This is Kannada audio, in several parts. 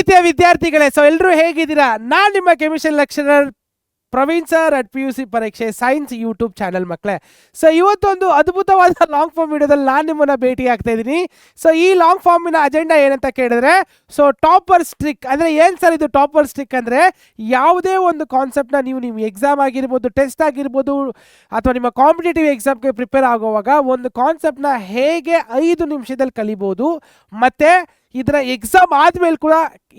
ಪ್ರೀತಿಯ ವಿದ್ಯಾರ್ಥಿಗಳೇ, ಸೊ ಎಲ್ಲರೂ ಹೇಗಿದ್ದೀರಾ? ನಾನು ನಿಮ್ಮ chemistry lecturer Praveen sir at PUC ಪರೀಕ್ಷೆ ಸೈನ್ಸ್ ಯೂಟ್ಯೂಬ್ ಚಾನಲ್ ಮಕ್ಕಳೇ. ಸೊ ಇವತ್ತೊಂದು ಅದ್ಭುತವಾದ ಲಾಂಗ್ ಫಾರ್ಮ್ ವಿಡಿಯೋದಲ್ಲಿ ನಾನು ನಿಮ್ಮನ್ನ ಭೇಟಿ ಆಗ್ತಾ ಇದ್ದೀನಿ. ಸೊ ಈ ಲಾಂಗ್ ಫಾರ್ಮಿನ ಅಜೆಂಡಾ ಏನಂತ ಕೇಳಿದ್ರೆ, ಸೊ ಟಾಪರ್ ಸ್ಟ್ರಿಕ್ ಅಂದರೆ ಏನು ಸರ್ ಇದು ಟಾಪರ್ ಸ್ಟ್ರಿಕ್ ಅಂದರೆ, ಯಾವುದೇ ಒಂದು ಕಾನ್ಸೆಪ್ಟ್ನ ನೀವು ಎಕ್ಸಾಮ್ ಆಗಿರ್ಬೋದು, ಟೆಸ್ಟ್ ಆಗಿರ್ಬೋದು, ಅಥವಾ ನಿಮ್ಮ ಕಾಂಪಿಟೇಟಿವ್ ಎಕ್ಸಾಮ್ಗೆ ಪ್ರಿಪೇರ್ ಆಗುವಾಗ ಒಂದು ಕಾನ್ಸೆಪ್ಟ್ನ ಹೇಗೆ 5 ನಿಮಿಷದಲ್ಲಿ ಕಲಿಬೋದು, ಮತ್ತು ಇದರ ಎಕ್ಸಾಮ್ ಆದಮೇಲೆ ಕೂಡ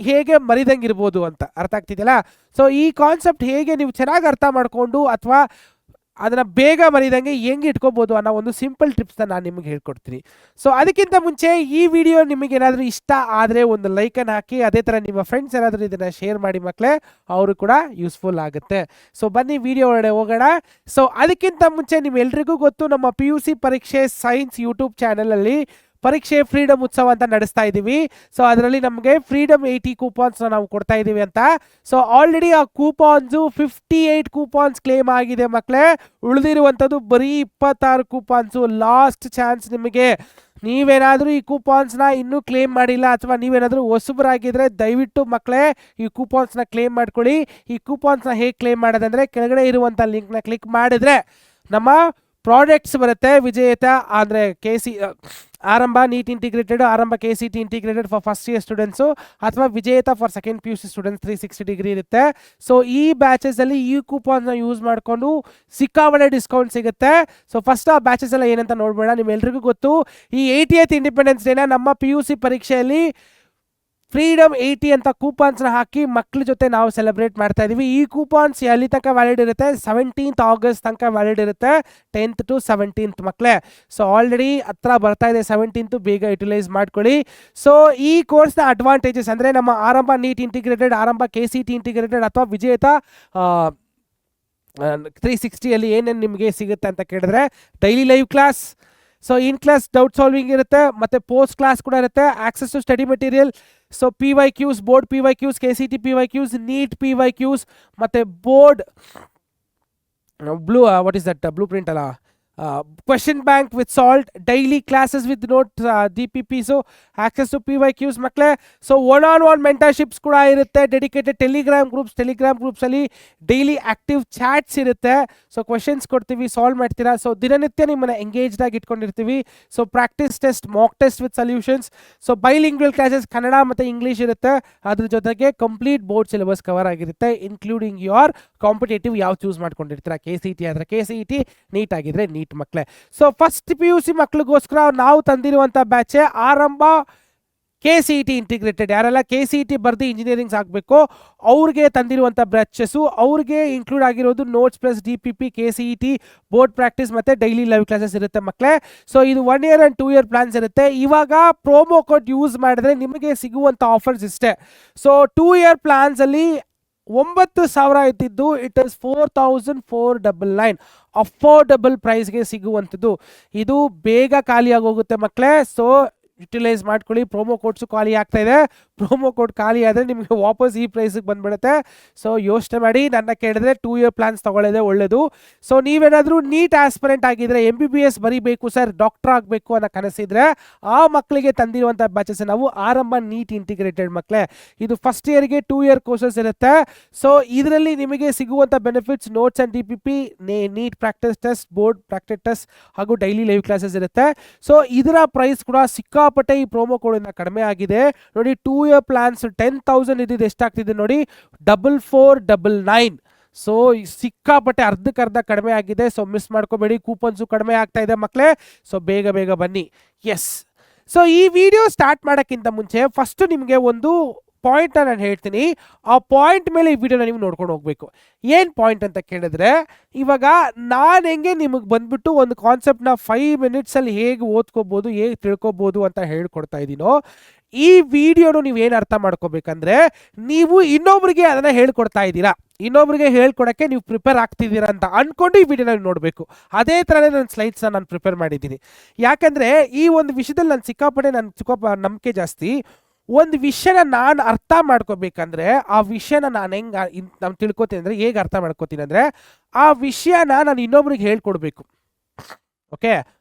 ಹೇಗೆ ಮರಿದಂಗಿರ್ಬೋದು ಅಂತ ಅರ್ಥ ಆಗ್ತಿದೆಯಲ್ಲ. ಸೊ ಈ ಕಾನ್ಸೆಪ್ಟ್ ಹೇಗೆ ನೀವು ಚೆನ್ನಾಗಿ ಅರ್ಥ ಮಾಡಿಕೊಂಡು ಅಥವಾ ಅದನ್ನು ಬೇಗ ಮರಿದಂಗೆ ಹೆಂಗೆ ಇಟ್ಕೋಬೋದು ಅನ್ನೋ ಒಂದು ಸಿಂಪಲ್ ಟಿಪ್ಸ್ನ ನಾನು ನಿಮಗೆ ಹೇಳ್ಕೊಡ್ತೀನಿ. ಸೊ ಅದಕ್ಕಿಂತ ಮುಂಚೆ ಈ ವಿಡಿಯೋ ನಿಮಗೆ ಏನಾದರೂ ಇಷ್ಟ ಆದರೆ ಒಂದು ಲೈಕನ್ನು ಹಾಕಿ, ಅದೇ ಥರ ನಿಮ್ಮ ಫ್ರೆಂಡ್ಸ್ ಏನಾದರೂ ಇದನ್ನು ಶೇರ್ ಮಾಡಿ ಮಕ್ಕಳೇ, ಅವರು ಕೂಡ ಯೂಸ್ಫುಲ್ ಆಗುತ್ತೆ. ಸೊ ಬನ್ನಿ ವಿಡಿಯೋ ಒಳಗಡೆ ಹೋಗೋಣ. ಸೊ ಅದಕ್ಕಿಂತ ಮುಂಚೆ ನಿಮ್ಮೆಲ್ರಿಗೂ ಗೊತ್ತು, ನಮ್ಮ PUC ಪರೀಕ್ಷೆ ಸೈನ್ಸ್ ಯೂಟ್ಯೂಬ್ ಚಾನಲಲ್ಲಿ ಪರೀಕ್ಷೆ ಫ್ರೀಡಮ್ ಉತ್ಸವ ಅಂತ ನಡೆಸ್ತಾ ಇದ್ದೀವಿ. ಸೊ ಅದರಲ್ಲಿ ನಮಗೆ ಫ್ರೀಡಮ್ 80 ಕೂಪಾನ್ಸ್ನ ನಾವು ಕೊಡ್ತಾ ಇದ್ದೀವಿ ಅಂತ. ಸೊ ಆಲ್ರೆಡಿ ಆ ಕೂಪಾನ್ಸು 58 ಕೂಪಾನ್ಸ್ ಕ್ಲೇಮ್ ಆಗಿದೆ ಮಕ್ಕಳೇ. ಉಳಿದಿರುವಂಥದ್ದು ಬರೀ 26 ಕೂಪಾನ್ಸು. ಲಾಸ್ಟ್ ಚಾನ್ಸ್ ನಿಮಗೆ. ನೀವೇನಾದರೂ ಈ ಕೂಪಾನ್ಸ್ನ ಇನ್ನೂ ಕ್ಲೇಮ್ ಮಾಡಿಲ್ಲ ಅಥವಾ ನೀವೇನಾದರೂ ಹೊಸಬರಾಗಿದ್ದರೆ ದಯವಿಟ್ಟು ಮಕ್ಕಳೇ ಈ ಕೂಪಾನ್ಸ್ನ ಕ್ಲೇಮ್ ಮಾಡ್ಕೊಳ್ಳಿ. ಈ ಕೂಪಾನ್ಸ್ನ ಹೇಗೆ ಕ್ಲೇಮ್ ಮಾಡೋದಂದರೆ, ಕೆಳಗಡೆ ಇರುವಂಥ ಲಿಂಕ್ನ ಕ್ಲಿಕ್ ಮಾಡಿದ್ರೆ ನಮ್ಮ ಪ್ರಾಡಕ್ಟ್ಸ್ ಬರುತ್ತೆ. ವಿಜೇತ ಅಂದರೆ ಆರಂಭ NEET integrated, Aarambh KCT integrated for first year students, ಅಥವಾ ವಿಜೇತ for second PUC students 360 degree ಇರುತ್ತೆ. ಸೊ ಈ ಬ್ಯಾಚಸಲ್ಲಿ ಈ ಕೂಪಾನ್ನ ಯೂಸ್ ಮಾಡಿಕೊಂಡು ಸಿಕ್ಕಾಪಟ್ಟೆ ಡಿಸ್ಕೌಂಟ್ ಸಿಗುತ್ತೆ. ಸೊ ಫಸ್ಟ್ ಆ ಬ್ಯಾಚಸ್ ಎಲ್ಲ ಏನಂತ ನೋಡ್ಬೇಡ. ನಿಮ್ಮೆಲ್ರಿಗೂ ಗೊತ್ತು, ಈ 80th ಇಂಡಿಪೆಂಡೆನ್ಸ್ ಡೇನ ನಮ್ಮ PUC ಪರೀಕ್ಷೆಯಲ್ಲಿ ಫ್ರೀಡಮ್ 80 ಅಂತ ಕೂಪಾನ್ಸ್ನ ಹಾಕಿ ಮಕ್ಕಳ ಜೊತೆ ನಾವು ಸೆಲೆಬ್ರೇಟ್ ಮಾಡ್ತಾ ಇದ್ದೀವಿ. ಈ ಕೂಪಾನ್ಸ್ ಎಲ್ಲಿ ತನಕ ವ್ಯಾಲಿಡ್ ಇರುತ್ತೆ? 17th ಆಗಸ್ಟ್ ತನಕ ವ್ಯಾಲಿಡ್ ಇರುತ್ತೆ, 10th to 17th ಮಕ್ಕಳೇ. ಸೊ ಆಲ್ರೆಡಿ ಹತ್ರ ಬರ್ತಾ ಇದೆ 17th, ಬೇಗ ಯುಟಿಲೈಸ್ ಮಾಡ್ಕೊಳ್ಳಿ. ಸೊ ಈ ಕೋರ್ಸ್ನ ಅಡ್ವಾಂಟೇಜಸ್ ಅಂದರೆ, ನಮ್ಮ Aarambh NEET integrated, Aarambh KCT integrated ಅಥವಾ ವಿಜೇತ 360 ಏನೇನು ನಿಮಗೆ ಸಿಗುತ್ತೆ ಅಂತ ಕೇಳಿದ್ರೆ, daily live class, so in class doubt solving ಇರುತ್ತೆ, ಮತ್ತು ಪೋಸ್ಟ್ ಕ್ಲಾಸ್ ಕೂಡ ಇರುತ್ತೆ, access to study material, so PYQs, board PYQs, KCT PYQs, NEET PYQs, ಮತ್ತು board what is that blueprint ಅಲ್ಲ, question bank with salt, daily classes with note DPP, so access to PYQs ಮಕ್ಕಳೇ. ಸೊ ಒನ್ ಮೆಂಟರ್ಶಿಪ್ಸ್ ಕೂಡ ಇರುತ್ತೆ, ಡೆಡಿಕೇಟೆಡ್ ಟೆಲಿಗ್ರಾಮ್ ಗ್ರೂಪ್ಸಲ್ಲಿ ಡೈಲಿ ಆಕ್ಟಿವ್ ಚಾಟ್ಸ್ ಇರುತ್ತೆ. ಸೊ ಕ್ವೆಶನ್ಸ್ ಕೊಡ್ತೀವಿ, ಸಾಲ್ವ್ ಮಾಡ್ತೀರಾ. ಸೊ ದಿನನಿತ್ಯ ನಿಮ್ಮನ್ನು ಎಂಗೇಜ್ಡ್ ಆಗಿ ಇಟ್ಕೊಂಡಿರ್ತೀವಿ. So practice test, mock test with solutions. So bilingual classes Kannada ಮತ್ತು ಇಂಗ್ಲೀಷ್ ಇರುತ್ತೆ. ಅದ್ರ ಜೊತೆಗೆ ಕಂಪ್ಲೀಟ್ ಬೋರ್ಡ್ ಸಿಲೆಬಸ್ ಕವರ್ ಆಗಿರುತ್ತೆ, ಇನ್ಕ್ಲೂಡಿಂಗ್ ಯೋರ್ ಕಾಂಪಿಟೇಟಿವ್ ಯಾವ ಚೂಸ್ ಮಾಡ್ಕೊಂಡಿರ್ತೀರಾ. KCT ಆದರೆ KCT, ನೀಟ್ ಆಗಿದ್ರೆ ನೀಟ್ ಮಕ್ಕಳೇ. ಸೊ ಫಸ್ಟ್ PUC ಮಕ್ಕಳಿಗೋಸ್ಕರ ನಾವು ತಂದಿರುವಂಥ ಬ್ಯಾಚೆ ಆರಂಭ KCT ಇಂಟಿಗ್ರೇಟೆಡ್. ಯಾರೆಲ್ಲ KCT ಬರ್ದು ಇಂಜಿನಿಯರಿಂಗ್ಸ್ ಆಗಬೇಕು ಅವ್ರಿಗೆ ತಂದಿರುವಂಥ ಬ್ಯಾಚಸ್ಸು. ಅವ್ರಿಗೆ ಇನ್ಕ್ಲೂಡ್ ಆಗಿರೋದು notes plus DPP, KCT, board practice ಮತ್ತು ಡೈಲಿ ಲೈವ್ ಕ್ಲಾಸಸ್ ಇರುತ್ತೆ ಮಕ್ಕಳೇ. ಸೊ ಇದು 1 year and 2 year ಪ್ಲಾನ್ಸ್ ಇರುತ್ತೆ. ಇವಾಗ ಪ್ರೋಮೋ ಕೋಡ್ ಯೂಸ್ ಮಾಡಿದ್ರೆ ನಿಮಗೆ ಸಿಗುವಂಥ ಆಫರ್ಸ್ ಇಷ್ಟೇ. ಸೊ 2 year ಪ್ಲಾನ್ಸಲ್ಲಿ 9,000 ಇದ್ದಿದ್ದು ಇಟ್ ಇಸ್ 4,499 ಅಫೋರ್ಡಬಲ್ ಪ್ರೈಸ್ಗೆ ಸಿಗುವಂಥದ್ದು. ಇದು ಬೇಗ ಖಾಲಿಯಾಗಿ ಹೋಗುತ್ತೆ ಮಕ್ಕಳೇ. ಸೊ ಯುಟಿಲೈಸ್ ಮಾಡ್ಕೊಳ್ಳಿ. ಪ್ರೋಮೋ ಕೋಡ್ಸು ಖಾಲಿ ಆಗ್ತಾ ಇದೆ. ಪ್ರೋಮೋ ಕೋಡ್ ಖಾಲಿ ಆದರೆ ನಿಮಗೆ ವಾಪಸ್ ಈ ಪ್ರೈಸಿಗೆ ಬಂದ್ಬಿಡುತ್ತೆ. ಸೊ ಯೋಚನೆ ಮಾಡಿ, ನನ್ನ ಕೇಳಿದ್ರೆ 2 year ಪ್ಲಾನ್ಸ್ ತೊಗೊಳ್ಳೋದೇ ಒಳ್ಳೆಯದು. ಸೊ ನೀವೇನಾದರೂ ನೀಟ್ ಆಸ್ಪಿರೆಂಟ್ ಆಗಿದ್ರೆ, MBBS ಬರೀಬೇಕು ಸರ್, ಡಾಕ್ಟರ್ ಆಗಬೇಕು ಅನ್ನೋ ಕನಸಿದ್ರೆ, ಆ ಮಕ್ಕಳಿಗೆ ತಂದಿರುವಂಥ ಬ್ಯಾಚಸ್ ನಾವು ಆರಂಭ ನೀಟ್ ಇಂಟಿಗ್ರೇಟೆಡ್ ಮಕ್ಕಳೇ. ಇದು ಫಸ್ಟ್ ಇಯರ್ಗೆ 2 year ಕೋರ್ಸಸ್ ಇರುತ್ತೆ. ಸೊ ಇದರಲ್ಲಿ ನಿಮಗೆ ಸಿಗುವಂಥ benefits notes and DPP, NEET practice test, board practice test ಹಾಗೂ ಡೈಲಿ ಲೈವ್ ಕ್ಲಾಸಸ್ ಇರುತ್ತೆ. ಸೊ ಇದರ ಪ್ರೈಸ್ ಕೂಡ ಸಿಕ್ಕಾಪಟ್ಟೆ ಈ ಪ್ರೋಮೋ ಕೋಡಿಂದ ಕಡಿಮೆ ಆಗಿದೆ ನೋಡಿ. 2 year ಪ್ಲಾನ್ಸ್ 10,000 ಇದ್ದಿದ್ದು ಎಷ್ಟಾಗ್ತಿದೆ ನೋಡಿ, 4,499. ಸೊ ಸಿಕ್ಕಾಪಟ್ಟೆ ಅರ್ಧಕ್ಕರ್ಧ ಕಡಿಮೆ ಆಗಿದೆ. ಸೊ ಮಿಸ್ ಮಾಡ್ಕೋಬೇಡಿ, ಕೂಪನ್ಸು ಕಡಿಮೆ ಆಗ್ತಾ ಇದೆ ಮಕ್ಕಳೇ. ಸೊ ಬೇಗ ಬನ್ನಿ. ಎಸ್, ಸೊ ಈ ವಿಡಿಯೋ ಸ್ಟಾರ್ಟ್ ಮಾಡೋಕ್ಕಿಂತ ಮುಂಚೆ ಫಸ್ಟು ನಿಮಗೆ ಒಂದು ಪಾಯಿಂಟ್ನ ನಾನು ಹೇಳ್ತೀನಿ. ಆ ಪಾಯಿಂಟ್ ಮೇಲೆ ಈ ವಿಡಿಯೋನ ನೀವು ನೋಡ್ಕೊಂಡು ಹೋಗಬೇಕು. ಏನು ಪಾಯಿಂಟ್ ಅಂತ ಕೇಳಿದ್ರೆ, ಇವಾಗ ನಾನು ಹೆಂಗೆ ನಿಮಗೆ ಬಂದ್ಬಿಟ್ಟು ಒಂದು ಕಾನ್ಸೆಪ್ಟ್ನ 5 minutesಲ್ಲಿ ಹೇಗೆ ಓದ್ಕೋಬೋದು, ಹೇಗೆ ತಿಳ್ಕೊಬೋದು ಅಂತ ಹೇಳ್ಕೊಡ್ತಾ ಇದ್ದೀನೋ, ಈ ವಿಡಿಯೋನು ನೀವು ಏನು ಅರ್ಥ ಮಾಡ್ಕೋಬೇಕಂದ್ರೆ, ನೀವು ಇನ್ನೊಬ್ರಿಗೆ ಅದನ್ನು ಹೇಳ್ಕೊಡ್ತಾ ಇದ್ದೀರಾ, ಇನ್ನೊಬ್ರಿಗೆ ಹೇಳ್ಕೊಡೋಕ್ಕೆ ನೀವು ಪ್ರಿಪೇರ್ ಆಗ್ತಿದ್ದೀರಾ ಅಂತ ಅಂದ್ಕೊಂಡು ಈ ವಿಡಿಯೋನ ನೋಡಬೇಕು. ಅದೇ ಥರನೇ ನನ್ನ ಸ್ಲೈಡ್ಸ್ನ ನಾನು ಪ್ರಿಪೇರ್ ಮಾಡಿದ್ದೀನಿ. ಯಾಕಂದರೆ ಈ ಒಂದು ವಿಷಯದಲ್ಲಿ ನಾನು ಸಿಕ್ಕಾಪಟ್ಟೆ ನಂಬಿಕೆ ಜಾಸ್ತಿ. ಒಂದು ವಿಷಯನ ನಾನು ಅರ್ಥ ಮಾಡ್ಕೋಬೇಕಂದ್ರೆ, ಆ ವಿಷಯನ ನಾನು ನಾನು ತಿಳ್ಕೊತೀನಿ ಅಂದರೆ, ಹೇಗೆ ಅರ್ಥ ಮಾಡ್ಕೋತೀನಿ ಅಂದರೆ, ಆ ವಿಷಯನ ನಾನು ಇನ್ನೊಬ್ರಿಗೆ ಹೇಳ್ಕೊಡ್ಬೇಕು. ಓಕೆ,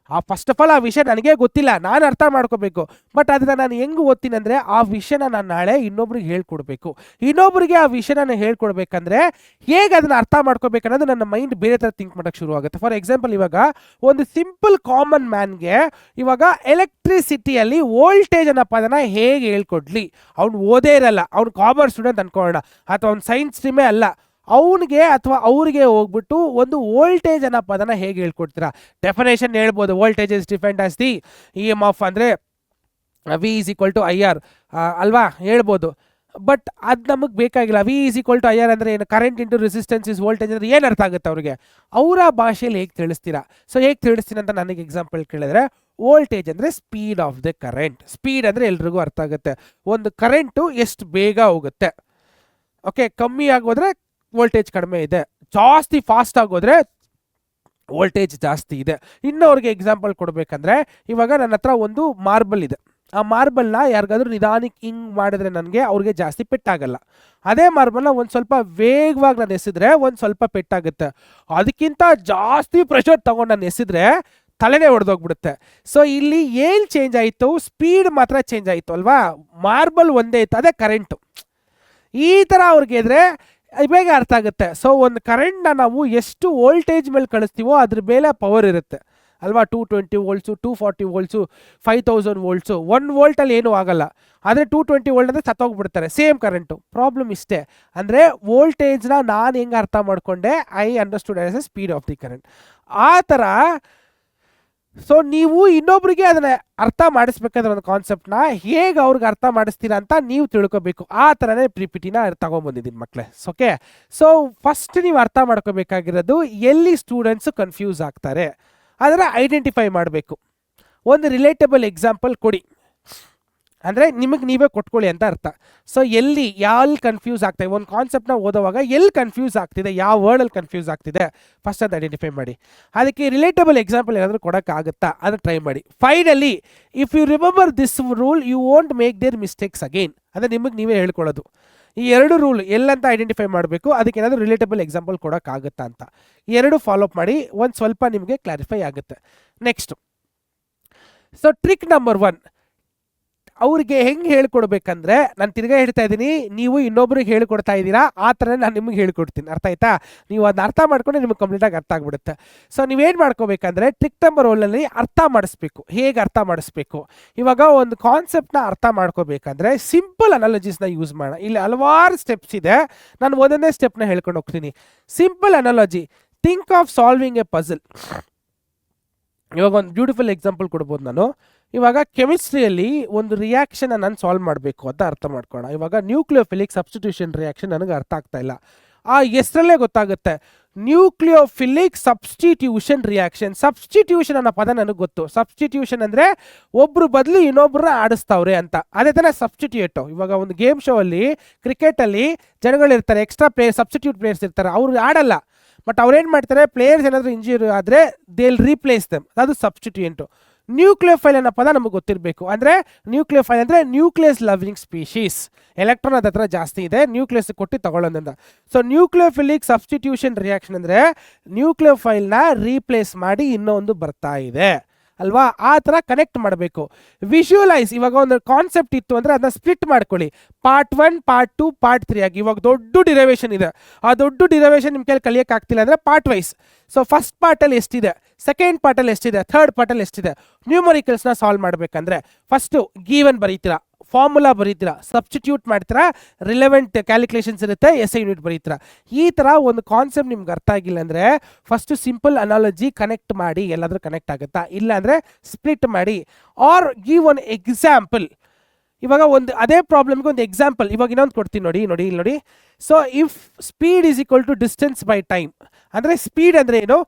ಫಸ್ಟ್ ಆಫ್ ಆಲ್ ಆ ವಿಷಯ ನನಗೆ ಗೊತ್ತಿಲ್ಲ, ನಾನು ಅರ್ಥ ಮಾಡ್ಕೋಬೇಕು. ಬಟ್ ಅದನ್ನ ನಾನು ಹೆಂಗೆ ಓದ್ತೀನಿ ಅಂದರೆ ಆ ವಿಷಯನ ನಾನು ನಾಳೆ ಇನ್ನೊಬ್ರಿಗೆ ಹೇಳ್ಕೊಡ್ಬೇಕು. ಇನ್ನೊಬ್ರಿಗೆ ಆ ವಿಷಯನ ನಾನು ಹೇಳ್ಕೊಡ್ಬೇಕಂದ್ರೆ ಹೇಗೆ ಅದನ್ನ ಅರ್ಥ ಮಾಡ್ಕೋಬೇಕನ್ನೋದು ನನ್ನ ಮೈಂಡ್ ಬೇರೆ ಥರ ಥಿಂಕ್ ಮಾಡೋಕ್ಕೆ ಶುರು ಆಗುತ್ತೆ. ಫಾರ್ ಎಕ್ಸಾಂಪಲ್, ಇವಾಗ ಒಂದು ಸಿಂಪಲ್ ಕಾಮನ್ ಮ್ಯಾನ್ಗೆ ಇವಾಗ ಎಲೆಕ್ಟ್ರಿಸಿಟಿಯಲ್ಲಿ ವೋಲ್ಟೇಜ್ ಅನ್ನೋ ಪದನ ಹೇಗೆ ಹೇಳ್ಕೊಡ್ಲಿ? ಅವ್ನು ಓದೇ ಇರಲ್ಲ, ಅವ್ನು ಕಾಮರ್ಸ್ ಸ್ಟೂಡೆಂಟ್ ಅನ್ಕೊಳ್ಳೋಣ, ಅಥವಾ ಅವ್ನು ಸೈನ್ಸ್ ಸ್ಟ್ರೀಮೇ ಅಲ್ಲ, ಅವನಿಗೆ ಅಥವಾ ಅವ್ರಿಗೆ ಹೋಗ್ಬಿಟ್ಟು ಒಂದು ವೋಲ್ಟೇಜ್ ಅನ್ನೋ ಪದನ ಹೇಗೆ ಹೇಳ್ಕೊಡ್ತೀರಾ? ಡೆಫಿನೇಷನ್ ಹೇಳ್ಬೋದು, voltage is defined as the E M F ಅಂದರೆ V is equal to I R ಅಲ್ವಾ, ಹೇಳ್ಬೋದು. ಬಟ್ ಅದು ನಮಗೆ ಬೇಕಾಗಿಲ್ಲ. V is equal to I R ಅಂದರೆ ಏನು? Current into resistance is voltage ಅಂದರೆ ಏನು ಅರ್ಥ ಆಗುತ್ತೆ ಅವ್ರಿಗೆ? ಅವರ ಭಾಷೆಯಲ್ಲಿ ಹೇಗೆ ತಿಳಿಸ್ತೀರಾ? ಸೊ ಹೇಗೆ ತಿಳಿಸ್ತೀನಿ ಅಂತ ನನಗೆ ಎಕ್ಸಾಂಪಲ್ ಕೇಳಿದ್ರೆ, ವೋಲ್ಟೇಜ್ ಅಂದರೆ speed of the current. Speed ಅಂದರೆ ಎಲ್ರಿಗೂ ಅರ್ಥ ಆಗುತ್ತೆ, ಒಂದು ಕರೆಂಟು ಎಷ್ಟು ಬೇಗ ಹೋಗುತ್ತೆ. ಓಕೆ, ಕಮ್ಮಿ ಆಗೋದ್ರೆ ವೋಲ್ಟೇಜ್ ಕಡಿಮೆ ಇದೆ, ಜಾಸ್ತಿ ಫಾಸ್ಟ್ ಆಗೋದ್ರೆ ವೋಲ್ಟೇಜ್ ಜಾಸ್ತಿ ಇದೆ. ಇನ್ನು ಅವ್ರಿಗೆ ಎಕ್ಸಾಂಪಲ್ ಕೊಡಬೇಕಂದ್ರೆ, ಇವಾಗ ನನ್ನ ಹತ್ರ ಒಂದು ಮಾರ್ಬಲ್ ಇದೆ, ಆ ಮಾರ್ಬಲ್ನ ಯಾರಿಗಾದ್ರೂ ನಿಧಾನಕ್ಕೆ ಹಿಂಗೆ ಮಾಡಿದ್ರೆ ನನಗೆ ಅವ್ರಿಗೆ ಜಾಸ್ತಿ ಪೆಟ್ಟಾಗಲ್ಲ. ಅದೇ ಮಾರ್ಬಲ್ನ ಒಂದು ಸ್ವಲ್ಪ ವೇಗವಾಗಿ ನಾನು ಎಸೆದ್ರೆ ಒಂದು ಸ್ವಲ್ಪ ಪೆಟ್ಟಾಗುತ್ತೆ. ಅದಕ್ಕಿಂತ ಜಾಸ್ತಿ ಪ್ರೆಷರ್ ತೊಗೊಂಡು ನಾನು ಎಸೆದ್ರೆ ತಲೆನೇ ಹೊಡೆದೋಗ್ಬಿಡುತ್ತೆ. ಸೊ ಇಲ್ಲಿ ಏನು ಚೇಂಜ್ ಆಯಿತು? ಸ್ಪೀಡ್ ಮಾತ್ರ ಚೇಂಜ್ ಆಯಿತು ಅಲ್ವಾ? ಮಾರ್ಬಲ್ ಒಂದೇ ಇತ್ತು, ಅದೇ ಕರೆಂಟು. ಈ ಥರ ಅವ್ರಿಗೆ ಇದ್ರೆ ಬೇಗ ಅರ್ಥ ಆಗುತ್ತೆ. ಸೊ ಒಂದು ಕರೆಂಟ್ನ ನಾವು ಎಷ್ಟು ವೋಲ್ಟೇಜ್ ಮೇಲೆ ಕಳಿಸ್ತೀವೋ ಅದ್ರ ಮೇಲೆ ಪವರ್ ಇರುತ್ತೆ ಅಲ್ವಾ? 220 ವೋಲ್ಟ್ಸು, 240 ವೋಲ್ಟ್ಸು, 5000 ವೋಲ್ಟ್ಸು, 1 ವೋಲ್ಟಲ್ಲಿ ಏನೂ ಆಗಲ್ಲ. ಆದರೆ 220 ವೋಲ್ಟ್ ಅಂದರೆ ಸತ್ತೋಗ್ಬಿಡ್ತಾರೆ, ಸೇಮ್ ಕರೆಂಟು. ಪ್ರಾಬ್ಲಮ್ ಇಷ್ಟೇ, ಅಂದರೆ ವೋಲ್ಟೇಜ್ನ ನಾನು ಹೆಂಗೆ ಅರ್ಥ ಮಾಡಿಕೊಂಡೆ, I understood as A speed of the current. ಆ ಥರ ಸೊ ನೀವು ಇನ್ನೊಬ್ರಿಗೆ ಅದನ್ನ ಅರ್ಥ ಮಾಡಿಸ್ಬೇಕಾದ್ರೆ ಒಂದು ಕಾನ್ಸೆಪ್ಟ್ನ ಹೇಗೆ ಅವ್ರಿಗೆ ಅರ್ಥ ಮಾಡಿಸ್ತೀರಾ ಅಂತ ನೀವು ತಿಳ್ಕೊಬೇಕು. ಆ ಥರನೇ PPTನ ತಗೊಂಡ್ಬಂದಿದ್ದೀನಿ ಮಕ್ಕಳೇ. ಓಕೆ, ಸೊ ಫಸ್ಟ್ ನೀವು ಅರ್ಥ ಮಾಡ್ಕೋಬೇಕಾಗಿರೋದು ಎಲ್ಲಿ ಸ್ಟೂಡೆಂಟ್ಸು ಕನ್ಫ್ಯೂಸ್ ಆಗ್ತಾರೆ ಅದನ್ನು ಐಡೆಂಟಿಫೈ ಮಾಡಬೇಕು. ಒಂದು ರಿಲೇಟಬಲ್ ಎಕ್ಸಾಂಪಲ್ ಕೊಡಿ, ಅಂದರೆ ನಿಮಗೆ ನೀವೇ ಕೊಟ್ಕೊಳ್ಳಿ ಅಂತ ಅರ್ಥ. ಸೊ ಎಲ್ಲಿ ಕನ್ಫ್ಯೂಸ್ ಆಗ್ತಾಯಿದೆ, ಒಂದು ಕಾನ್ಸೆಪ್ಟ್ನ ಓದೋವಾಗ ಎಲ್ಲಿ ಕನ್ಫ್ಯೂಸ್ ಆಗ್ತಿದೆ, ಯಾವ ವರ್ಡಲ್ಲಿ ಕನ್ಫ್ಯೂಸ್ ಆಗ್ತಿದೆ, ಫಸ್ಟ್ ಅದು ಐಡೆಂಟಿಫೈ ಮಾಡಿ. ಅದಕ್ಕೆ ರಿಲೇಟಬಲ್ ಎಕ್ಸಾಂಪಲ್ ಏನಾದರೂ ಕೊಡೋಕ್ಕಾಗುತ್ತಾ ಅದನ್ನು ಟ್ರೈ ಮಾಡಿ. Finally if you remember this rule you won't make their mistakes again. ಅಂದರೆ ನಿಮಗೆ ನೀವೇ ಹೇಳ್ಕೊಳ್ಳೋದು. ಈ ಎರಡು ರೂಲ್ ಎಲ್ಲಂತ ಐಡೆಂಟಿಫೈ ಮಾಡಬೇಕು, ಅದಕ್ಕೆ ಏನಾದರೂ ರಿಲೇಟಬಲ್ ಎಕ್ಸಾಂಪಲ್ ಕೊಡೋಕ್ಕಾಗುತ್ತಾ ಅಂತ. ಈ ಎರಡು ಫಾಲೋಅಪ್ ಮಾಡಿ, ಒಂದು ಸ್ವಲ್ಪ ನಿಮಗೆ ಕ್ಲಾರಿಫೈ ಆಗುತ್ತೆ. ನೆಕ್ಸ್ಟು, ಸೊ ಟ್ರಿಕ್ ನಂಬರ್ 1, ಅವ್ರಿಗೆ ಹೆಂಗೆ ಹೇಳ್ಕೊಡ್ಬೇಕಂದ್ರೆ, ನಾನು ತಿರ್ಗಾ ಹೇಳ್ತಾ ಇದ್ದೀನಿ, ನೀವು ಇನ್ನೊಬ್ರಿಗೆ ಹೇಳ್ಕೊಡ್ತಾ ಇದ್ದೀರಾ, ಆ ಥರನೇ ನಾನು ನಿಮಗೆ ಹೇಳ್ಕೊಡ್ತೀನಿ. ಅರ್ಥ ಆಯ್ತಾ? ನೀವು ಅದನ್ನ ಅರ್ಥ ಮಾಡ್ಕೊಂಡು ನಿಮಗೆ ಕಂಪ್ಲೀಟಾಗಿ ಅರ್ಥ ಆಗಿಬಿಡುತ್ತೆ. ಸೊ ನೀವೇನು ಮಾಡ್ಕೋಬೇಕಂದ್ರೆ ಟ್ರಿಕ್ ನಂಬರ್ 1ಅಲ್ಲಿ ಅರ್ಥ ಮಾಡಿಸ್ಬೇಕು. ಹೇಗೆ ಅರ್ಥ ಮಾಡಿಸ್ಬೇಕು? ಇವಾಗ ಒಂದು ಕಾನ್ಸೆಪ್ಟ್ನ ಅರ್ಥ ಮಾಡ್ಕೋಬೇಕಂದ್ರೆ ಸಿಂಪಲ್ ಅನಾಲಜೀಸ್ನ ಯೂಸ್ ಮಾಡೋಣ. ಇಲ್ಲಿ ಹಲವಾರು ಸ್ಟೆಪ್ಸ್ ಇದೆ, ನಾನು ಒಂದೊಂದೇ ಸ್ಟೆಪ್ನ ಹೇಳ್ಕೊಂಡು ಹೋಗ್ತೀನಿ. Simple analogy, think of solving A puzzle. ಇವಾಗ ಒಂದು ಬ್ಯೂಟಿಫುಲ್ ಎಕ್ಸಾಂಪಲ್ ಕೊಡ್ಬೋದು ನಾನು. ಇವಾಗ ಕೆಮಿಸ್ಟ್ರಿಯಲ್ಲಿ ಒಂದು ರಿಯಾಕ್ಷನ್ ನಾನು ಸಾಲ್ವ್ ಮಾಡಬೇಕು ಅಂತ ಅರ್ಥ ಮಾಡ್ಕೋಣ. ಇವಾಗ ನ್ಯೂಕ್ಲಿಯೋಫಿಲಿಕ್ ಸಬ್ಸ್ಟಿಟ್ಯೂಷನ್ ರಿಯಾಕ್ಷನ್ ನನಗೆ ಅರ್ಥ ಆಗ್ತಾ ಇಲ್ಲ. ಆ ಹೆಸರಲ್ಲೇ ಗೊತ್ತಾಗುತ್ತೆ, ನ್ಯೂಕ್ಲಿಯೋಫಿಲಿಕ್ ಸಬ್ಸ್ಟಿಟ್ಯೂಷನ್ ರಿಯಾಕ್ಷನ್. ಸಬ್ಸ್ಟಿಟ್ಯೂಷನ್ ಅನ್ನೋ ಪದ ನನಗೆ ಗೊತ್ತು. ಸಬ್ಸ್ಟಿಟ್ಯೂಷನ್ ಅಂದರೆ ಒಬ್ರು ಬದಲು ಇನ್ನೊಬ್ಬರನ್ನ ಆಡಿಸ್ತಾವ್ರೆ ಅಂತ. ಅದೇ ಥರ ಸಬ್ಸ್ಟಿಟ್ಯೂಟು. ಇವಾಗ ಒಂದು ಗೇಮ್ ಶೋ ಅಲ್ಲಿ, ಕ್ರಿಕೆಟಲ್ಲಿ ಜನಗಳಿರ್ತಾರೆ, ಎಕ್ಸ್ಟ್ರಾ ಪ್ಲೇಯರ್ಸ್, ಸಬ್ಸ್ಟಿಟ್ಯೂಟ್ ಪ್ಲೇಯರ್ಸ್ ಇರ್ತಾರೆ, ಅವ್ರು ಆಡಲ್ಲ. ಬಟ್ ಅವ್ರೇನು ಮಾಡ್ತಾರೆ, ಪ್ಲೇಯರ್ಸ್ ಏನಾದರೂ ಇಂಜುರಿ ಆದರೆ ದೇ ವಿಲ್ ರೀಪ್ಲೇಸ್ ದೆಮ್, ಅದು ಸಬ್ಸ್ಟಿಟ್ಯೂಯೆಂಟು. ನ್ಯೂಕ್ಲಿಯೋಫೈಲ್ ಅನ್ನೋ ಪದ ನಮಗೆ ಗೊತ್ತಿರಬೇಕು. ಅಂದರೆ ನ್ಯೂಕ್ಲಿಯೋಫೈಲ್ ಅಂದರೆ ನ್ಯೂಕ್ಲಿಯಸ್ ಲವಿಂಗ್ ಸ್ಪೀಶೀಸ್. ಎಲೆಕ್ಟ್ರಾನ್ ಅದ ಹತ್ರ ಜಾಸ್ತಿ ಇದೆ, ನ್ಯೂಕ್ಲಿಯಸ್ ಕೊಟ್ಟು ತಗೊಳ್ಳೋದ್ರಿಂದ. ಸೊ ನ್ಯೂಕ್ಲಿಯೋಫಿಲಿಕ್ ಸಬ್ಸ್ಟಿಟ್ಯೂಷನ್ ರಿಯಾಕ್ಷನ್ ಅಂದರೆ ನ್ಯೂಕ್ಲಿಯೋಫೈಲ್ನ ರೀಪ್ಲೇಸ್ ಮಾಡಿ ಇನ್ನೊಂದು ಬರ್ತಾ ಇದೆ ಅಲ್ವಾ? ಆ ಥರ ಕನೆಕ್ಟ್ ಮಾಡಬೇಕು. ವಿಜುವಲೈಸ್, ಇವಾಗ ಒಂದು ಕಾನ್ಸೆಪ್ಟ್ ಇತ್ತು ಅಂದರೆ ಅದನ್ನ ಸ್ಪ್ಲಿಟ್ ಮಾಡ್ಕೊಳ್ಳಿ, ಪಾರ್ಟ್ 1, ಪಾರ್ಟ್ 2, ಪಾರ್ಟ್ 3 ಆಗಿ. ಇವಾಗ ದೊಡ್ಡ ಡಿರೈವೇಷನ್ ಇದೆ, ಆ ದೊಡ್ಡ ಡಿರೈವೇಷನ್ ನಿಮ್ಮ ಕೈಲಿ ಕಲಿಯೋಕ್ಕಾಗ್ತಿಲ್ಲ ಅಂದರೆ ಪಾರ್ಟ್ ವೈಸ್. ಸೊ ಫಸ್ಟ್ ಪಾರ್ಟಲ್ಲಿ ಎಷ್ಟಿದೆ, ಸೆಕೆಂಡ್ ಪಾರ್ಟಲ್ಲಿ ಎಷ್ಟಿದೆ, ಥರ್ಡ್ ಪಾರ್ಟಲ್ಲಿ ಎಷ್ಟಿದೆ. ನ್ಯೂಮರಿಕಲ್ಸ್ನ ಸಾಲ್ವ್ ಮಾಡಬೇಕಂದ್ರೆ ಫಸ್ಟು ಗೀವನ್ ಬರೀತೀರಾ, ಫಾರ್ಮುಲಾ ಬರೀತೀರಾ, ಸಬ್ಸ್ಟಿಟ್ಯೂಟ್ ಮಾಡ್ತೀರಾ, ರಿಲೆವೆಂಟ್ ಕ್ಯಾಲ್ಕುಲೇಷನ್ಸ್ ಇರುತ್ತೆ, SI ಯೂನಿಟ್ ಬರೀತೀರಾ. ಈ ಥರ ಒಂದು ಕಾನ್ಸೆಪ್ಟ್ ನಿಮ್ಗೆ ಅರ್ಥ ಆಗಿಲ್ಲ ಅಂದರೆ ಫಸ್ಟು ಸಿಂಪಲ್ ಅನಾಲಜಿ ಕನೆಕ್ಟ್ ಮಾಡಿ, ಎಲ್ಲಾದರೂ ಕನೆಕ್ಟ್ ಆಗುತ್ತಾ, ಇಲ್ಲ ಅಂದರೆ ಸ್ಪ್ಲಿಟ್ ಮಾಡಿ, ಆರ್ ಗಿವ್ ಒನ್ ಎಕ್ಸಾಂಪಲ್. ಇವಾಗ ಒಂದು ಅದೇ ಪ್ರಾಬ್ಲಮ್ಗೆ ಒಂದು ಎಕ್ಸಾಂಪಲ್ ಇವಾಗ ಇನ್ನೊಂದು ಕೊಡ್ತೀನಿ ನೋಡಿ. ಇಲ್ಲಿ ನೋಡಿ. So if speed is equal to distance by time, ಅಂದರೆ ಸ್ಪೀಡ್ ಅಂದರೆ ಏನು,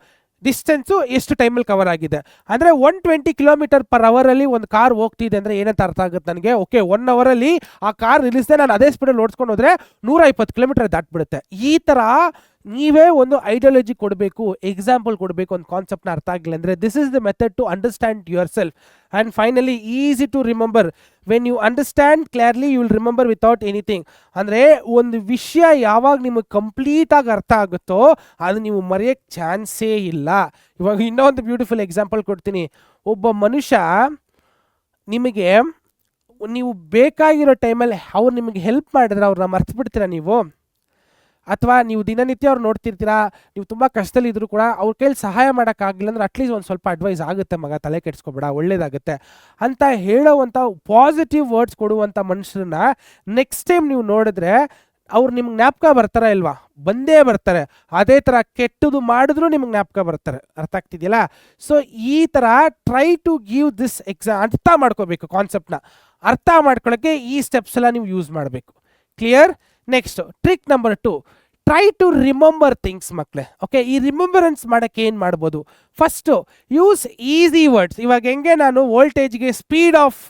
ಡಿಸ್ಟೆನ್ಸು ಎಷ್ಟು ಟೈಮಲ್ಲಿ ಕವರ್ ಆಗಿದೆ. ಅಂದರೆ 120 km/h ಒಂದು ಕಾರ್ ಹೋಗ್ತಿದೆ ಅಂದರೆ ಏನಂತ ಅರ್ಥ ಆಗುತ್ತೆ ನನಗೆ? ಓಕೆ, 1 ಅವರಲ್ಲಿ ಆ ಕಾರ್ ನಿಲ್ಲಿಸಿದೆ, ನಾನು ಅದೇ ಸ್ಪೀಡಲ್ಲಿ ಓಡಿಸ್ಕೊಂಡು ಹೋದರೆ 120 km ದಾಟ್ಬಿಡುತ್ತೆ. ಈ ಥರ ನೀವೇ ಒಂದು ಐಡಿಯಾಲಜಿ ಕೊಡಬೇಕು, ಎಕ್ಸಾಂಪಲ್ ಕೊಡಬೇಕು, ಒಂದು ಕಾನ್ಸೆಪ್ಟ್ನ ಅರ್ಥ ಆಗಿಲ್ಲ ಅಂದರೆ this is the method to understand yourself. And finally easy to remember. When you understand clearly you will remember without anything. ಅಂದರೆ ಒಂದು ವಿಷಯ ಯಾವಾಗ ನಿಮಗೆ ಕಂಪ್ಲೀಟಾಗಿ ಅರ್ಥ ಆಗುತ್ತೋ ಅದು ನೀವು ಮರೆಯೋಕ್ಕೆ ಚಾನ್ಸೇ ಇಲ್ಲ. ಇವಾಗ ಇನ್ನೊಂದು ಬ್ಯೂಟಿಫುಲ್ ಎಕ್ಸಾಂಪಲ್ ಕೊಡ್ತೀನಿ. ಒಬ್ಬ ಮನುಷ್ಯ ನಿಮಗೆ ನೀವು ಬೇಕಾಗಿರೋ ಟೈಮಲ್ಲಿ ಅವ್ರು ನಿಮಗೆ ಹೆಲ್ಪ್ ಮಾಡಿದ್ರೆ ಅವ್ರನ್ನ ಮರ್ತು ಬಿಡ್ತೀರಾ ನೀವು? ಅಥವಾ ನೀವು ದಿನನಿತ್ಯ ಅವ್ರು ನೋಡ್ತಿರ್ತೀರಾ, ನೀವು ತುಂಬ ಕಷ್ಟದಲ್ಲಿದ್ದರೂ ಕೂಡ ಅವ್ರ ಕೈಲಿ ಸಹಾಯ ಮಾಡೋಕ್ಕಾಗಿಲ್ಲ ಅಂದ್ರೆ ಅಟ್ಲೀಸ್ಟ್ ಒಂದು ಸ್ವಲ್ಪ ಅಡ್ವೈಸ್ ಆಗುತ್ತೆ, ಮಗ ತಲೆ ಕೆಡಿಸ್ಕೊಬೇಡ, ಒಳ್ಳೇದಾಗುತ್ತೆ ಅಂತ ಹೇಳೋವಂಥ ಪಾಸಿಟಿವ್ ವರ್ಡ್ಸ್ ಕೊಡುವಂಥ ಮನುಷ್ಯರನ್ನ ನೆಕ್ಸ್ಟ್ ಟೈಮ್ ನೀವು ನೋಡಿದ್ರೆ ಅವ್ರು ನಿಮ್ಗೆ ಜ್ಞಾಪಕ ಬರ್ತಾರ ಇಲ್ವಾ? ಬಂದೇ ಬರ್ತಾರೆ. ಅದೇ ಥರ ಕೆಟ್ಟದು ಮಾಡಿದ್ರು ನಿಮ್ಗೆ ಜ್ಞಾಪಕ ಬರ್ತಾರೆ. ಅರ್ಥ ಆಗ್ತಿದೆಯಲ್ಲ? ಸೊ ಈ ಥರ ಟ್ರೈ ಟು ಗಿವ್ ದಿಸ್ ಅರ್ಥ ಮಾಡ್ಕೋಬೇಕು. ಕಾನ್ಸೆಪ್ಟ್ನ ಅರ್ಥ ಮಾಡ್ಕೊಳ್ಳೋಕ್ಕೆ ಈ ಸ್ಟೆಪ್ಸ್ ಎಲ್ಲ ನೀವು ಯೂಸ್ ಮಾಡಬೇಕು. Clear? Next trick number 2, try to remember things ಮಕ್ಕಳೇ. ಓಕೆ, ಈ ರಿಮೆಂಬರೆನ್ಸ್ ಮಾಡೋಕ್ಕೆ ಏನು ಮಾಡ್ಬೋದು? First use easy words. ಇವಾಗ ಹೆಂಗೆ ನಾನು ವೋಲ್ಟೇಜ್ಗೆ ಸ್ಪೀಡ್ ಆಫ್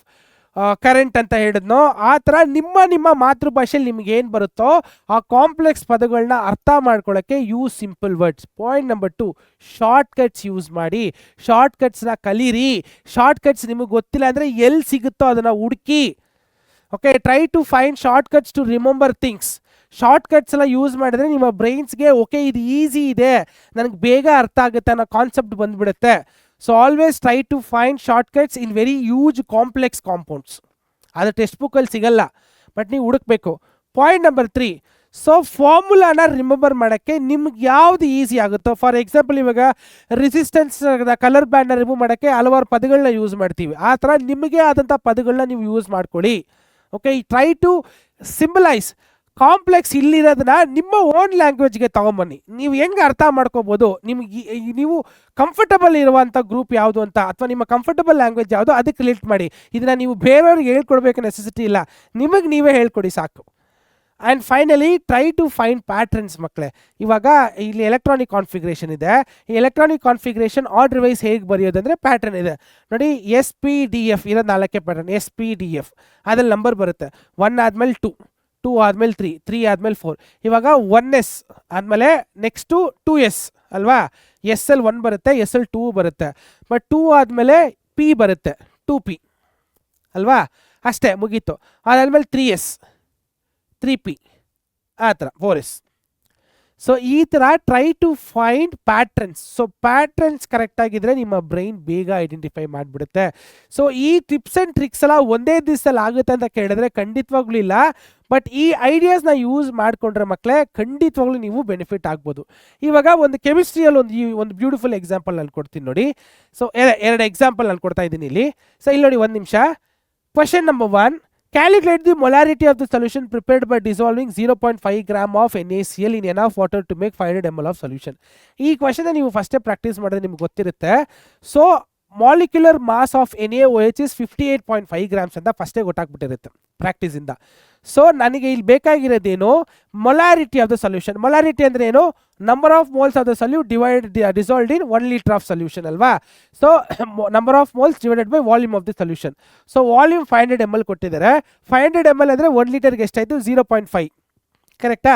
ಕರೆಂಟ್ ಅಂತ ಹೇಳಿದ್ನೋ ಆ ಥರ ನಿಮ್ಮ ಮಾತೃಭಾಷೆಯಲ್ಲಿ ನಿಮ್ಗೆ ಏನು ಬರುತ್ತೋ ಆ ಕಾಂಪ್ಲೆಕ್ಸ್ ಪದಗಳನ್ನ ಅರ್ಥ ಮಾಡ್ಕೊಳ್ಳೋಕ್ಕೆ use simple words. Point number 2, short cuts use ಮಾಡಿ. ಶಾರ್ಟ್ ಕಟ್ಸ್ನ ಕಲೀರಿ. ಶಾರ್ಟ್ ಕಟ್ಸ್ ನಿಮಗೆ ಗೊತ್ತಿಲ್ಲ ಅಂದರೆ ಎಲ್ಲಿ ಸಿಗುತ್ತೋ ಅದನ್ನು ಹುಡುಕಿ. Okay, try to find shortcuts to remember things. Shortcuts ಎಲ್ಲ ಯೂಸ್ ಮಾಡಿದ್ರೆ ನಿಮ್ಮ ಬ್ರೈನ್ಸ್ಗೆ ಓಕೆ ಇದು ಈಸಿ ಇದೆ, ನನಗೆ ಬೇಗ ಅರ್ಥ ಆಗುತ್ತೆ ಅನ್ನೋ ಕಾನ್ಸೆಪ್ಟ್ ಬಂದುಬಿಡುತ್ತೆ. So always try to find shortcuts in very huge complex compounds. ಅದು ಟೆಕ್ಸ್ಟ್ ಬುಕ್ಕಲ್ಲಿ ಸಿಗಲ್ಲ, ಬಟ್ ನೀವು ಹುಡುಕ್ಬೇಕು. ಪಾಯಿಂಟ್ ನಂಬರ್ 3, ಸೊ ಫಾರ್ಮುಲಾನ ರಿಮೆಂಬರ್ ಮಾಡೋಕ್ಕೆ ನಿಮ್ಗೆ ಯಾವುದು ಈಸಿ ಆಗುತ್ತೋ. ಫಾರ್ ಎಕ್ಸಾಂಪಲ್ ಇವಾಗ ರೆಸಿಸ್ಟೆನ್ಸ್ ಕಲರ್ ಬ್ಯಾಂಡ್ನ ರಿಮೂವ್ ಮಾಡೋಕ್ಕೆ ಹಲವಾರು ಪದಗಳನ್ನ ಯೂಸ್ ಮಾಡ್ತೀವಿ. ಆ ಥರ ನಿಮಗೆ ಆದಂಥ ಪದಗಳನ್ನ ನೀವು ಯೂಸ್ ಮಾಡ್ಕೊಳ್ಳಿ. Okay, try to symbolise complex ಇಲ್ಲಿರೋದನ್ನ ನಿಮ್ಮ ಓನ್ ಲ್ಯಾಂಗ್ವೇಜ್ಗೆ ತೊಗೊಂಬನ್ನಿ. ನೀವು ಹೆಂಗೆ ಅರ್ಥ ಮಾಡ್ಕೋಬೋದು, ನಿಮ್ಗೆ ನೀವು ಕಂಫರ್ಟಬಲ್ ಇರುವಂಥ ಗ್ರೂಪ್ ಯಾವುದು ಅಂತ ಅಥವಾ ನಿಮ್ಮ ಕಂಫರ್ಟಬಲ್ ಲ್ಯಾಂಗ್ವೇಜ್ ಯಾವುದು ಅದಕ್ಕೆ ರಿಲೇಟ್ ಮಾಡಿ. ಇದನ್ನು ನೀವು ಬೇರೆಯವ್ರಿಗೆ ಹೇಳ್ಕೊಡ್ಬೇಕು ನೆಸೆಸಿಟಿ ಇಲ್ಲ, ನಿಮಗೆ ನೀವೇ ಹೇಳ್ಕೊಡಿ ಸಾಕು. And finally try to find patterns ಮಕ್ಕಳೇ. ಇವಾಗ ಇಲ್ಲಿ ಎಲೆಕ್ಟ್ರಾನಿಕ್ ಕಾನ್ಫಿಗ್ರೇಷನ್ ಇದೆ. ಈ ಎಲೆಕ್ಟ್ರಾನಿಕ್ ಕಾನ್ಫಿಗ್ರೇಷನ್ ಆರ್ಡರ್ ವೈಸ್ ಹೇಗೆ ಬರೆಯೋದಂದರೆ ಪ್ಯಾಟರ್ನ್ ಇದೆ ನೋಡಿ. SPDF ಇರೋದು 4 ಪ್ಯಾಟರ್ನ್. SPDF ಅದ್ರಲ್ಲಿ ನಂಬರ್ ಬರುತ್ತೆ. 1 ಆದಮೇಲೆ 2, 2 ಆದಮೇಲೆ 3, 3 ಆದಮೇಲೆ 4. ಇವಾಗ 1S ಆದಮೇಲೆ ನೆಕ್ಸ್ಟು 2S ಅಲ್ವಾ? SL 1 ಬರುತ್ತೆ, SL 2 ಬರುತ್ತೆ. ಬಟ್ 2 ಆದಮೇಲೆ P ಬರುತ್ತೆ, 2P ಅಲ್ವಾ? ಅಷ್ಟೇ, ಮುಗೀತು. ಅದಾದಮೇಲೆ 3S, 3P, ಆ ಥರ 4S. ಸೊ ಈ ಥರ try to find patterns. So patterns ಕರೆಕ್ಟಾಗಿದ್ದರೆ ನಿಮ್ಮ ಬ್ರೈನ್ ಬೇಗ ಐಡೆಂಟಿಫೈ ಮಾಡಿಬಿಡುತ್ತೆ. ಸೊ ಈ ಟಿಪ್ಸ್ ಆ್ಯಂಡ್ ಟ್ರಿಕ್ಸ್ ಎಲ್ಲ ಒಂದೇ ದಿವಸದಲ್ಲಿ ಆಗುತ್ತೆ ಅಂತ ಕೇಳಿದ್ರೆ ಖಂಡಿತವಾಗ್ಲೂ ಇಲ್ಲ. ಬಟ್ ಈ ಐಡಿಯಾಸ್ನ ಯೂಸ್ ಮಾಡಿಕೊಂಡ್ರೆ ಮಕ್ಕಳೇ ಖಂಡಿತವಾಗ್ಲೂ ನೀವು ಬೆನಿಫಿಟ್ ಆಗ್ಬೋದು. ಇವಾಗ ಒಂದು ಕೆಮಿಸ್ಟ್ರಿಯಲ್ಲಿ ಒಂದು ಬ್ಯೂಟಿಫುಲ್ ಎಕ್ಸಾಂಪಲ್ ನಾನು ಕೊಡ್ತೀನಿ ನೋಡಿ. ಸೊ 2 ಎಕ್ಸಾಂಪಲ್ ನಾನು ಕೊಡ್ತಾ ಇದ್ದೀನಿ ಇಲ್ಲಿ. ಸೊ ಇಲ್ಲಿ ನೋಡಿ, 1 ನಿಮಿಷ. Question number 1, calculate the molarity of the solution prepared by dissolving 0.5 gram of NaCl in enough water to make 500 ml of solution. ಈ ಕ್ವಶನ್ ನೀವು ಫಸ್ಟೇ ಪ್ರಾಕ್ಟೀಸ್ ಮಾಡಿದ್ರೆ ನಿಮ್ಗೆ ಗೊತ್ತಿರುತ್ತೆ. So molecular mass of NaOH is 58.5 grams ಅಂತ ಫಸ್ಟೇ ಗೊತ್ತಾಗ್ಬಿಟ್ಟಿರುತ್ತೆ ಪ್ರಾಕ್ಟೀಸಿಂದ. ಸೊ ನನಗೆ ಇಲ್ಲಿ ಬೇಕಾಗಿರೋದೇನು? Molarity of the solution. Molarity ಅಂದರೆ ಏನು? Number of moles of the solute dissolved in 1 liter of solution ಅಲ್ವಾ? So number of moles divided by volume of the solution. So volume 500 ml ಕೊಟ್ಟಿದ್ದಾರೆ. 500 ml ಅಂದರೆ 1 ಲೀಟರ್ಗೆ ಎಷ್ಟಾಯಿತು? 0.5, ಕರೆಕ್ಟಾ?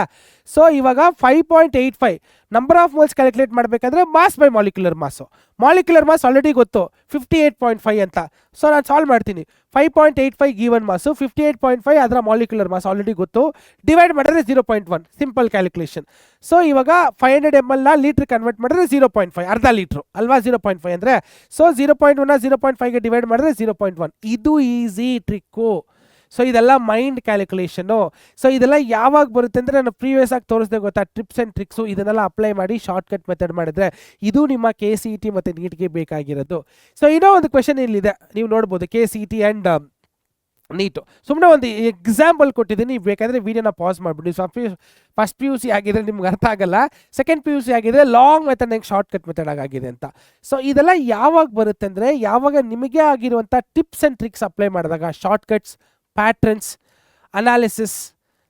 ಸೊ ಇವಾಗ 5.85 ನಂಬರ್ ಆಫ್ ಮೋಲ್ಸ್ ಕ್ಯಾಲ್ಕುಲೇಟ್ ಮಾಡಬೇಕಾದ್ರೆ mass by molecular mass. Molecular mass already ಗೊತ್ತು 58.5 ಅಂತ. ಸೊ ನಾನು ಸಾಲ್ವ್ ಮಾಡ್ತೀನಿ. 5.85 ಗೀವನ್ ಮಾಸು, 58.5 ಅದರ ಮಾಲಿಕ್ಯುಲರ್ ಮಾಸ್ ಆಲ್ರೆಡಿ ಗೊತ್ತು, ಡಿವೈಡ್ ಮಾಡಿದ್ರೆ 0.1, ಸಿಂಪಲ್ ಕ್ಯಾಲ್ಕುಲೇಷನ್. ಸೊ ಇವಾಗ 500 ml ಲೀಟ್ರ್ ಕನ್ವರ್ಟ್ ಮಾಡಿದ್ರೆ 0.5, ಅರ್ಧ ಲೀಟ್ರು ಅಲ್ವಾ? 0.5 ಅಂದರೆ ಸೊ 0.1 0.5ಗೆ ಡಿವೈಡ್ ಮಾಡಿದ್ರೆ 0.1. ಇದು ಈಸಿ ಟ್ರಿಕ್ಕು. ಸೊ ಇದೆಲ್ಲ ಮೈಂಡ್ ಕ್ಯಾಲ್ಕುಲೇಷನ್ನು. ಸೊ ಇದೆಲ್ಲ ಯಾವಾಗ ಬರುತ್ತೆ ಅಂದರೆ ನಾನು ಪ್ರೀವಿಯಸ್ ಆಗಿ ತೋರಿಸ್ದೆ ಗೊತ್ತಾ, ಟ್ರಿಪ್ಸ್ ಆ್ಯಂಡ್ ಟ್ರಿಕ್ಸು. ಇದನ್ನೆಲ್ಲ ಅಪ್ಲೈ ಮಾಡಿ ಶಾರ್ಟ್ಕಟ್ ಮೆಥಡ್ ಮಾಡಿದ್ರೆ ಇದು ನಿಮ್ಮ KCET ಮತ್ತು ನೀಟ್ಗೆ ಬೇಕಾಗಿರೋದು. ಸೊ ಇನ್ನೂ ಒಂದು ಕ್ವೆಶನ್ ಇಲ್ಲಿದೆ, ನೀವು ನೋಡ್ಬೋದು. KCET ಆ್ಯಂಡ್ ನೀಟು ಸುಮ್ಮನೆ ಒಂದು ಎಕ್ಸಾಂಪಲ್ ಕೊಟ್ಟಿದ್ದೀನಿ. ಬೇಕಾದರೆ ವೀಡಿಯೋನ ಪಾಸ್ ಮಾಡಿಬಿಡಿ. ಫಸ್ಟ್ PUC ಆಗಿದ್ರೆ ನಿಮ್ಗೆ ಅರ್ಥ ಆಗಲ್ಲ, ಸೆಕೆಂಡ್ PUC ಆಗಿದ್ರೆ ಲಾಂಗ್ ಮೆಥಡ್ ಹೆಂಗೆ ಶಾರ್ಟ್ಕಟ್ ಮೆಥಡ್ ಆಗಿದೆ ಅಂತ. ಸೊ ಇದೆಲ್ಲ ಯಾವಾಗ ಬರುತ್ತೆ ಅಂದರೆ ಯಾವಾಗ ನಿಮಗೆ ಆಗಿರುವಂಥ ಟಿಪ್ಸ್ ಆ್ಯಂಡ್ ಟ್ರಿಕ್ಸ್ ಅಪ್ಲೈ ಮಾಡಿದಾಗ, ಶಾರ್ಟ್ಕಟ್ಸ್, ಪ್ಯಾಟ್ರನ್ಸ್, ಅನಾಲಿಸಿಸ್,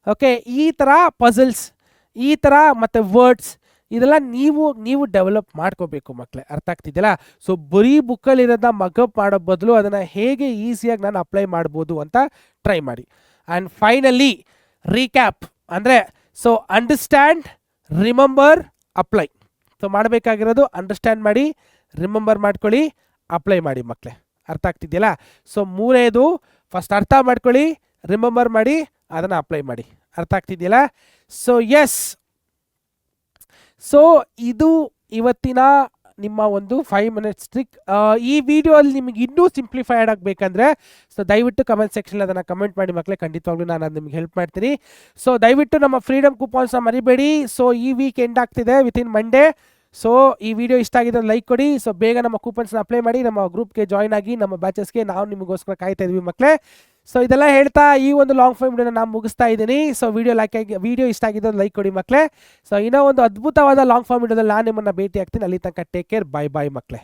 ಓಕೆ, ಈ ಥರ ಪಝಲ್ಸ್, ಈ ಥರ ಮತ್ತು ವರ್ಡ್ಸ್, ಇದೆಲ್ಲ ನೀವು ಡೆವಲಪ್ ಮಾಡ್ಕೋಬೇಕು ಮಕ್ಕಳೇ. ಅರ್ಥ ಆಗ್ತಿದೆಯಲ್ಲ? ಸೊ ಬರೀ ಬುಕ್ಕಲ್ಲಿರೋದನ್ನ ಮಗಪ್ ಮಾಡೋ ಬದಲು ಅದನ್ನು ಹೇಗೆ ಈಸಿಯಾಗಿ ನಾನು ಅಪ್ಲೈ ಮಾಡ್ಬೋದು ಅಂತ ಟ್ರೈ ಮಾಡಿ. ಆ್ಯಂಡ್ ಫೈನಲಿ ರೀಕ್ಯಾಪ್ ಅಂದರೆ, so understand, remember, apply. So ಮಾಡಬೇಕಾಗಿರೋದು ಅಂಡರ್ಸ್ಟ್ಯಾಂಡ್ ಮಾಡಿ, ರಿಮೆಂಬರ್ ಮಾಡ್ಕೊಳ್ಳಿ, ಅಪ್ಲೈ ಮಾಡಿ ಮಕ್ಕಳೇ. ಅರ್ಥ ಆಗ್ತಿದೆಯಲ್ಲ? ಸೊ ಮೂರನೇದು ಫಸ್ಟ್ ಅರ್ಥ ಮಾಡ್ಕೊಳ್ಳಿ, ರಿಮೆಂಬರ್ ಮಾಡಿ, ಅದನ್ನು ಅಪ್ಲೈ ಮಾಡಿ. ಅರ್ಥ ಆಗ್ತಿದೆಯಲ್ಲ? ಸೊ ಎಸ್, ಸೊ ಇದು ಇವತ್ತಿನ ನಿಮ್ಮ ಒಂದು 5 ಮಿನಿಟ್ಸ್ ಟ್ರಿಕ್. ಈ ವಿಡಿಯೋಲ್ಲಿ ನಿಮಗೆ ಇನ್ನೂ ಸಿಂಪ್ಲಿಫೈಡ್ ಆಗಬೇಕಂದ್ರೆ ಸೊ ದಯವಿಟ್ಟು ಕಮೆಂಟ್ ಸೆಕ್ಷನಲ್ಲಿ ಅದನ್ನು ಕಮೆಂಟ್ ಮಾಡಿ ಮಕ್ಕಳೇ, ಖಂಡಿತವಾಗ್ಲೂ ನಾನು ಅದು ನಿಮ್ಗೆ ಹೆಲ್ಪ್ ಮಾಡ್ತೀನಿ. ಸೊ ದಯವಿಟ್ಟು ನಮ್ಮ ಫ್ರೀಡಮ್ ಕೂಪಾನ್ಸ್ನ ಮರಿಬೇಡಿ. ಸೊ ಈ ವೀಕ್ ಎಂಡ್ ಆಗ್ತಿದೆ, ವಿತಿನ್ ಮಂಡೇ. ಸೊ ಈ ವಿಡಿಯೋ ಇಷ್ಟ ಆಗಿದ್ರೆ ಲೈಕ್ ಕೊಡಿ. ಸೊ ಬೇಗ ನಮ್ಮ ಕೂಪನ್ಸ್ನ ಅಪ್ಲೈ ಮಾಡಿ, ನಮ್ಮ ಗ್ರೂಪ್ಗೆ ಜಾಯ್ನ್ ಆಗಿ, ನಮ್ಮ ಬ್ಯಾಚಸ್ಗೆ ನಾವು ನಿಮಗೋಸ್ಕರ ಕಾಯ್ತಾ ಇದ್ವಿ ಮಕ್ಕಳೇ. ಸೊ ಇದೆಲ್ಲ ಹೇಳ್ತಾ ಈ ಒಂದು ಲಾಂಗ್ ಫೈಮ್ ವಿಡಿಯೋನ ನಾನು ಮುಗಿಸ್ತಾ ಇದ್ದೀನಿ. ಸೊ ವಿಡಿಯೋ ಇಷ್ಟ ಆಗಿದ್ದು ಲೈಕ್ ಕೊಡಿ ಮಕ್ಕಳೇ. ಸೊ ಇನ್ನೂ ಒಂದು ಅದ್ಭುತವಾದ ಲಾಂಗ್ ಫಾರ್ಮ್ ವಿಡಿಯೋದಲ್ಲಿ ನಾನು ನಿಮ್ಮನ್ನು ಭೇಟಿ ಆಗ್ತೀನಿ. ಅಲ್ಲಿ ತನಕ ಟೇಕ್ ಕೇರ್, ಬಾಯ್ ಬಾಯ್ ಮಕ್ಕಳೇ.